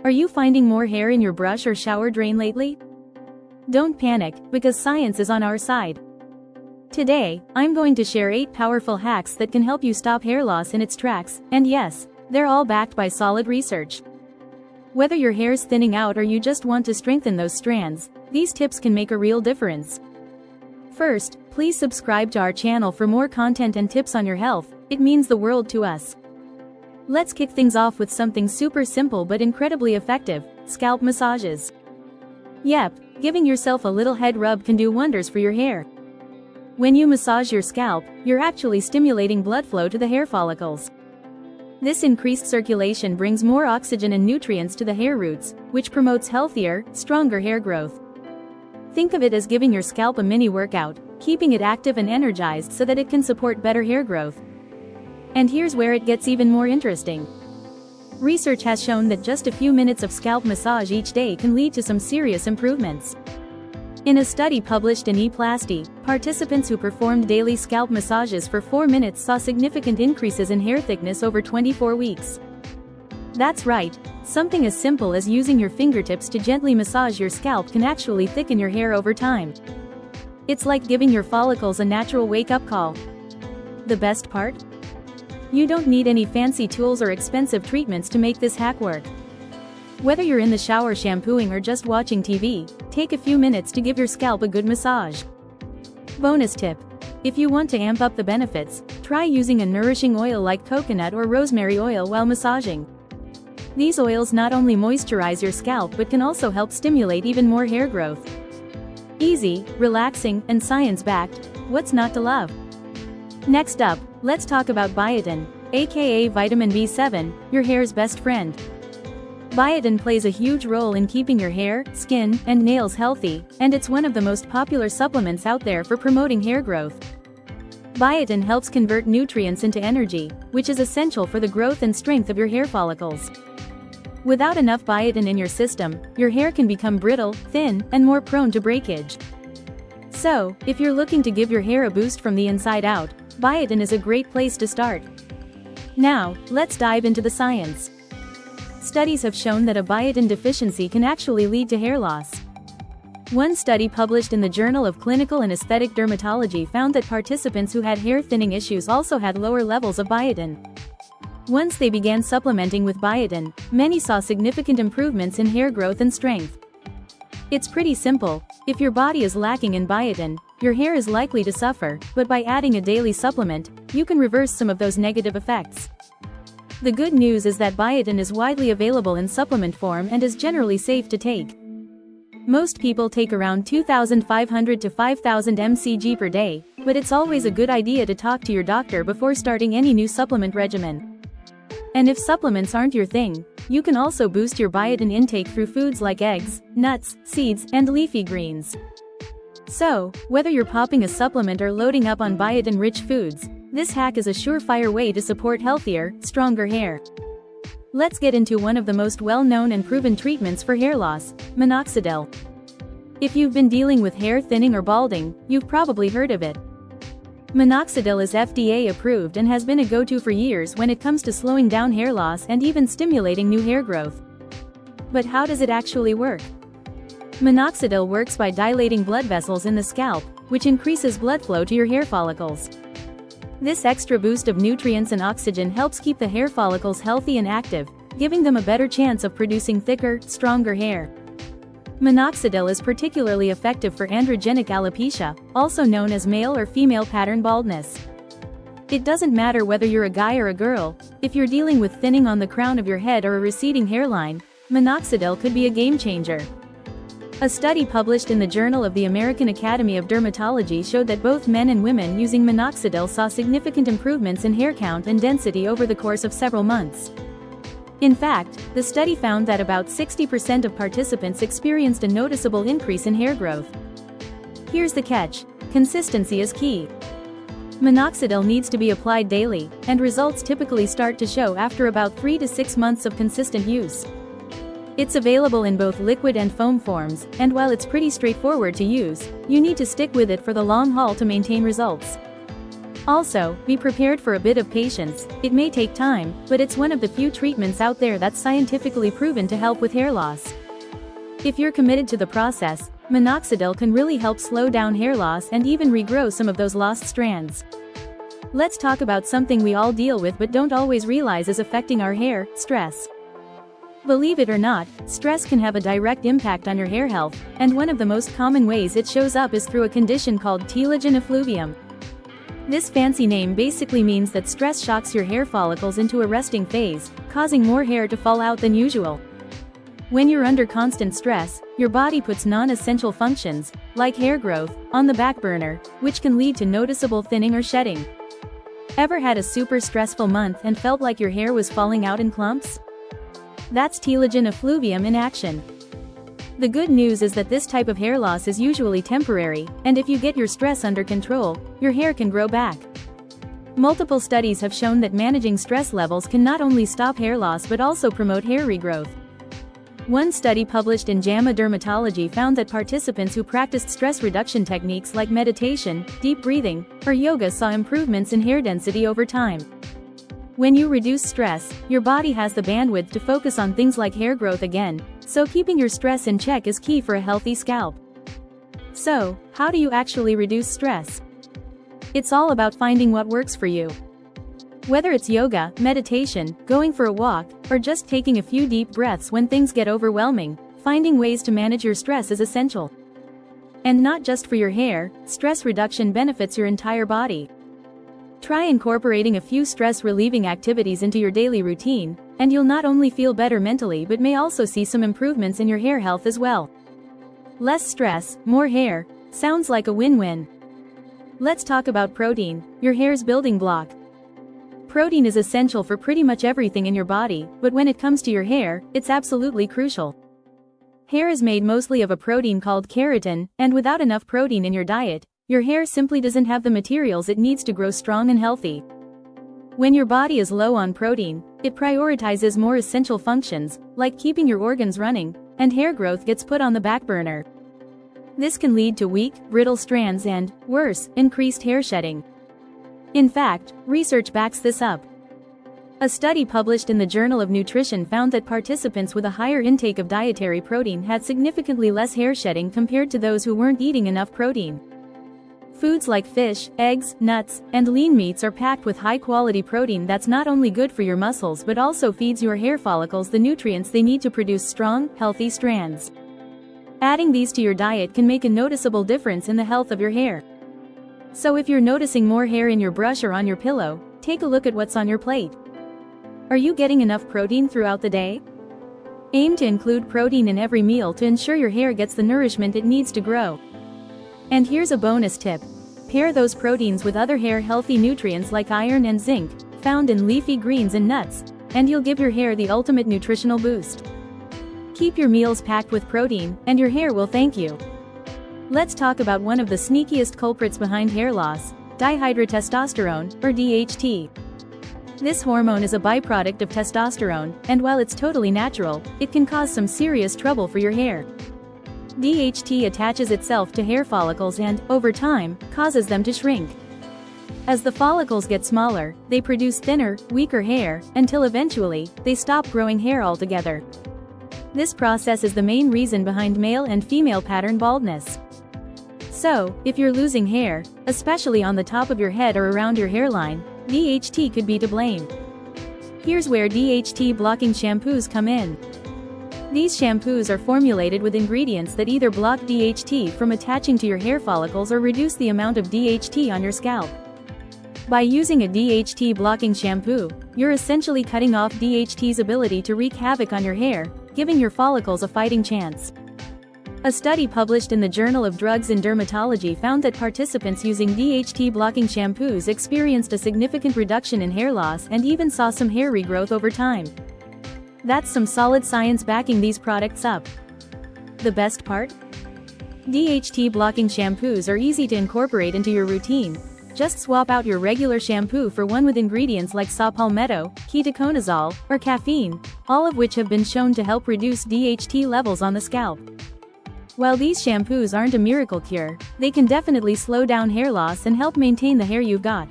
Are you finding more hair in your brush or shower drain lately? Don't panic, because science is on our side. Today, I'm going to share 8 powerful hacks that can help you stop hair loss in its tracks, and yes, they're all backed by solid research. Whether your hair's thinning out or you just want to strengthen those strands, these tips can make a real difference. First, please subscribe to our channel for more content and tips on your health. It means the world to us. Let's kick things off with something super simple but incredibly effective: scalp massages. Yep, giving yourself a little head rub can do wonders for your hair. When you massage your scalp, you're actually stimulating blood flow to the hair follicles. This increased circulation brings more oxygen and nutrients to the hair roots, which promotes healthier, stronger hair growth. Think of it as giving your scalp a mini workout, keeping it active and energized so that it can support better hair growth. And here's where it gets even more interesting. Research has shown that just a few minutes of scalp massage each day can lead to some serious improvements. In a study published in ePlasty, participants who performed daily scalp massages for 4 minutes saw significant increases in hair thickness over 24 weeks. That's right, something as simple as using your fingertips to gently massage your scalp can actually thicken your hair over time. It's like giving your follicles a natural wake-up call. The best part? You don't need any fancy tools or expensive treatments to make this hack work. Whether you're in the shower shampooing or just watching TV, take a few minutes to give your scalp a good massage. Bonus tip: if you want to amp up the benefits, try using a nourishing oil like coconut or rosemary oil while massaging. These oils not only moisturize your scalp but can also help stimulate even more hair growth. Easy, relaxing, and science-backed, what's not to love? Next up, let's talk about biotin, aka vitamin B7, your hair's best friend. Biotin plays a huge role in keeping your hair, skin, and nails healthy, and it's one of the most popular supplements out there for promoting hair growth. Biotin helps convert nutrients into energy, which is essential for the growth and strength of your hair follicles. Without enough biotin in your system, your hair can become brittle, thin, and more prone to breakage. So, if you're looking to give your hair a boost from the inside out, biotin is a great place to start. Now, let's dive into the science. Studies have shown that a biotin deficiency can actually lead to hair loss. One study published in the Journal of Clinical and Aesthetic Dermatology found that participants who had hair thinning issues also had lower levels of biotin. Once they began supplementing with biotin, many saw significant improvements in hair growth and strength. It's pretty simple: if your body is lacking in biotin, your hair is likely to suffer, but by adding a daily supplement, you can reverse some of those negative effects. The good news is that biotin is widely available in supplement form and is generally safe to take. Most people take around 2,500 to 5,000 mcg per day, but it's always a good idea to talk to your doctor before starting any new supplement regimen. And if supplements aren't your thing, you can also boost your biotin intake through foods like eggs, nuts, seeds, and leafy greens. So, whether you're popping a supplement or loading up on biotin-rich foods, this hack is a surefire way to support healthier, stronger hair. Let's get into one of the most well-known and proven treatments for hair loss: minoxidil. If you've been dealing with hair thinning or balding, you've probably heard of it. Minoxidil is FDA approved and has been a go-to for years when it comes to slowing down hair loss and even stimulating new hair growth. But how does it actually work? Minoxidil works by dilating blood vessels in the scalp, which increases blood flow to your hair follicles. This extra boost of nutrients and oxygen helps keep the hair follicles healthy and active, giving them a better chance of producing thicker, stronger hair. Minoxidil is particularly effective for androgenic alopecia, also known as male or female pattern baldness. It doesn't matter whether you're a guy or a girl, if you're dealing with thinning on the crown of your head or a receding hairline, minoxidil could be a game changer. A study published in the Journal of the American Academy of Dermatology showed that both men and women using minoxidil saw significant improvements in hair count and density over the course of several months. In fact, the study found that about 60% of participants experienced a noticeable increase in hair growth. Here's the catch: consistency is key. Minoxidil needs to be applied daily, and results typically start to show after about 3 to 6 months of consistent use. It's available in both liquid and foam forms, and while it's pretty straightforward to use, you need to stick with it for the long haul to maintain results. Also, be prepared for a bit of patience. It may take time, but it's one of the few treatments out there that's scientifically proven to help with hair loss. If you're committed to the process, minoxidil can really help slow down hair loss and even regrow some of those lost strands. Let's talk about something we all deal with but don't always realize is affecting our hair: stress. Believe it or not, stress can have a direct impact on your hair health, and one of the most common ways it shows up is through a condition called telogen effluvium. This fancy name basically means that stress shocks your hair follicles into a resting phase, causing more hair to fall out than usual. When you're under constant stress, your body puts non-essential functions, like hair growth, on the back burner, which can lead to noticeable thinning or shedding. Ever had a super stressful month and felt like your hair was falling out in clumps? That's telogen effluvium in action. The good news is that this type of hair loss is usually temporary, and if you get your stress under control, your hair can grow back. Multiple studies have shown that managing stress levels can not only stop hair loss but also promote hair regrowth. One study published in JAMA Dermatology found that participants who practiced stress reduction techniques like meditation, deep breathing, or yoga saw improvements in hair density over time. When you reduce stress, your body has the bandwidth to focus on things like hair growth again, so keeping your stress in check is key for a healthy scalp. So, how do you actually reduce stress? It's all about finding what works for you. Whether it's yoga, meditation, going for a walk, or just taking a few deep breaths when things get overwhelming, finding ways to manage your stress is essential. And not just for your hair, stress reduction benefits your entire body. Try incorporating a few stress-relieving activities into your daily routine, and you'll not only feel better mentally but may also see some improvements in your hair health as well. Less stress, more hair, sounds like a win-win. Let's talk about protein, your hair's building block. Protein is essential for pretty much everything in your body, but when it comes to your hair, it's absolutely crucial. Hair is made mostly of a protein called keratin, and without enough protein in your diet, your hair simply doesn't have the materials it needs to grow strong and healthy. When your body is low on protein, it prioritizes more essential functions, like keeping your organs running, and hair growth gets put on the back burner. This can lead to weak, brittle strands and, worse, increased hair shedding. In fact, research backs this up. A study published in the Journal of Nutrition found that participants with a higher intake of dietary protein had significantly less hair shedding compared to those who weren't eating enough protein. Foods like fish, eggs, nuts, and lean meats are packed with high-quality protein that's not only good for your muscles but also feeds your hair follicles the nutrients they need to produce strong, healthy strands. Adding these to your diet can make a noticeable difference in the health of your hair. So if you're noticing more hair in your brush or on your pillow, take a look at what's on your plate. Are you getting enough protein throughout the day? Aim to include protein in every meal to ensure your hair gets the nourishment it needs to grow. And here's a bonus tip. Pair those proteins with other hair-healthy nutrients like iron and zinc, found in leafy greens and nuts, and you'll give your hair the ultimate nutritional boost. Keep your meals packed with protein, and your hair will thank you. Let's talk about one of the sneakiest culprits behind hair loss: dihydrotestosterone, or DHT. This hormone is a byproduct of testosterone, and while it's totally natural, it can cause some serious trouble for your hair. DHT attaches itself to hair follicles and, over time, causes them to shrink. As the follicles get smaller, they produce thinner, weaker hair, until eventually, they stop growing hair altogether. This process is the main reason behind male and female pattern baldness. So, if you're losing hair, especially on the top of your head or around your hairline, DHT could be to blame. Here's where DHT blocking shampoos come in. These shampoos are formulated with ingredients that either block DHT from attaching to your hair follicles or reduce the amount of DHT on your scalp. By using a DHT blocking shampoo, you're essentially cutting off DHT's ability to wreak havoc on your hair, giving your follicles a fighting chance. A study published in the Journal of Drugs in Dermatology found that participants using DHT blocking shampoos experienced a significant reduction in hair loss and even saw some hair regrowth over time. That's some solid science backing these products up. The best part? DHT blocking shampoos are easy to incorporate into your routine. Just swap out your regular shampoo for one with ingredients like saw palmetto, ketoconazole, or caffeine, all of which have been shown to help reduce DHT levels on the scalp. While these shampoos aren't a miracle cure, they can definitely slow down hair loss and help maintain the hair you've got.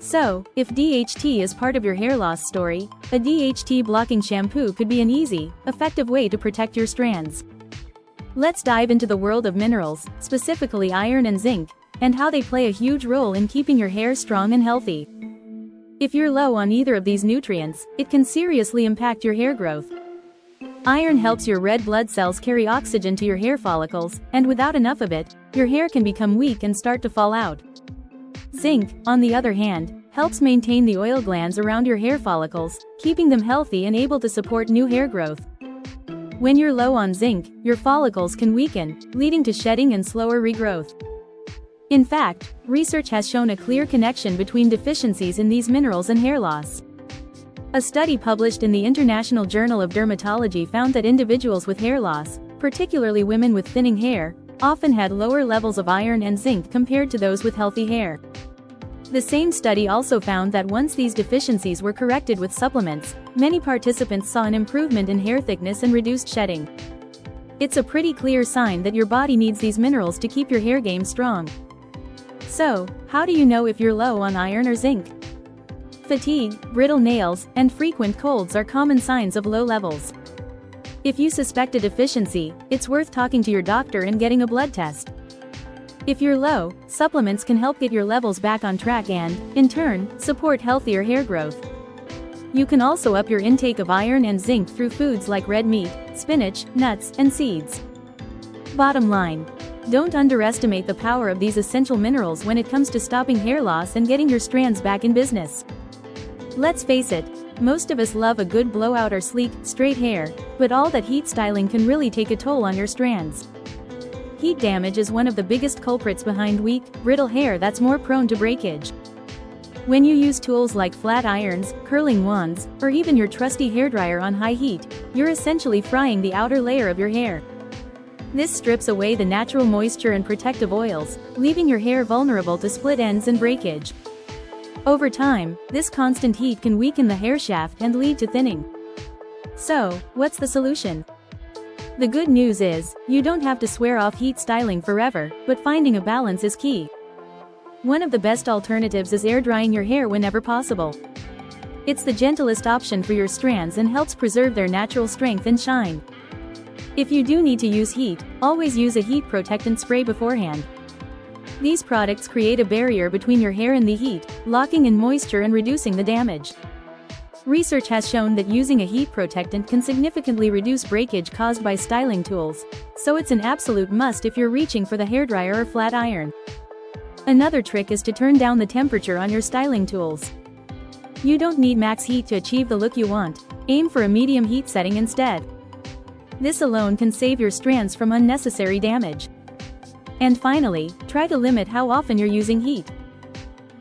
So, if DHT is part of your hair loss story, a DHT blocking shampoo could be an easy, effective way to protect your strands. Let's dive into the world of minerals, specifically iron and zinc, and how they play a huge role in keeping your hair strong and healthy. If you're low on either of these nutrients, it can seriously impact your hair growth. Iron helps your red blood cells carry oxygen to your hair follicles, and without enough of it, your hair can become weak and start to fall out. Zinc, on the other hand, helps maintain the oil glands around your hair follicles, keeping them healthy and able to support new hair growth. When you're low on zinc, your follicles can weaken, leading to shedding and slower regrowth. In fact, research has shown a clear connection between deficiencies in these minerals and hair loss. A study published in the International Journal of Dermatology found that individuals with hair loss, particularly women with thinning hair, often had lower levels of iron and zinc compared to those with healthy hair. The same study also found that once these deficiencies were corrected with supplements, many participants saw an improvement in hair thickness and reduced shedding. It's a pretty clear sign that your body needs these minerals to keep your hair game strong. So, how do you know if you're low on iron or zinc? Fatigue, brittle nails, and frequent colds are common signs of low levels. If you suspect a deficiency, it's worth talking to your doctor and getting a blood test. If you're low, supplements can help get your levels back on track and, in turn, support healthier hair growth. You can also up your intake of iron and zinc through foods like red meat, spinach, nuts, and seeds. Bottom line: don't underestimate the power of these essential minerals when it comes to stopping hair loss and getting your strands back in business. Let's face it, most of us love a good blowout or sleek, straight hair, but all that heat styling can really take a toll on your strands. Heat damage is one of the biggest culprits behind weak, brittle hair that's more prone to breakage. When you use tools like flat irons, curling wands, or even your trusty hairdryer on high heat, you're essentially frying the outer layer of your hair. This strips away the natural moisture and protective oils, leaving your hair vulnerable to split ends and breakage. Over time, this constant heat can weaken the hair shaft and lead to thinning. So, what's the solution? The good news is, you don't have to swear off heat styling forever, but finding a balance is key. One of the best alternatives is air drying your hair whenever possible. It's the gentlest option for your strands and helps preserve their natural strength and shine. If you do need to use heat, always use a heat protectant spray beforehand. These products create a barrier between your hair and the heat, locking in moisture and reducing the damage. Research has shown that using a heat protectant can significantly reduce breakage caused by styling tools, so it's an absolute must if you're reaching for the hairdryer or flat iron. Another trick is to turn down the temperature on your styling tools. You don't need max heat to achieve the look you want, aim for a medium heat setting instead. This alone can save your strands from unnecessary damage. And finally, try to limit how often you're using heat.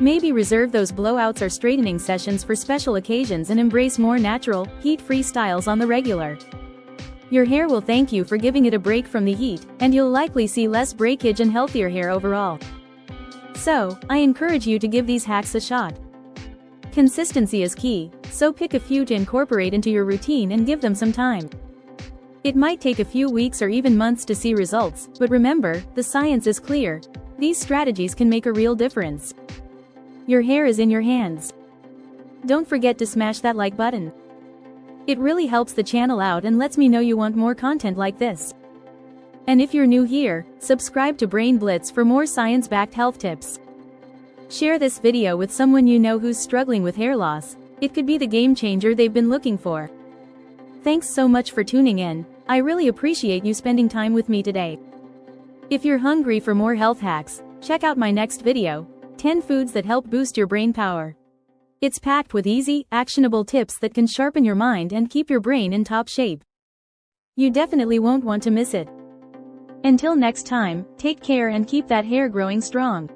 Maybe reserve those blowouts or straightening sessions for special occasions and embrace more natural, heat-free styles on the regular. Your hair will thank you for giving it a break from the heat, and you'll likely see less breakage and healthier hair overall. So, I encourage you to give these hacks a shot. Consistency is key, so pick a few to incorporate into your routine and give them some time. It might take a few weeks or even months to see results, but remember, the science is clear. These strategies can make a real difference. Your hair is in your hands. Don't forget to smash that like button. It really helps the channel out and lets me know you want more content like this. And if you're new here, subscribe to Brain Blitz for more science-backed health tips. Share this video with someone you know who's struggling with hair loss. It could be the game changer they've been looking for. Thanks so much for tuning in. I really appreciate you spending time with me today. If you're hungry for more health hacks, check out my next video, 10 foods that help boost your brain power. It's packed with easy, actionable tips that can sharpen your mind and keep your brain in top shape. You definitely won't want to miss it. Until next time, take care and keep that hair growing strong.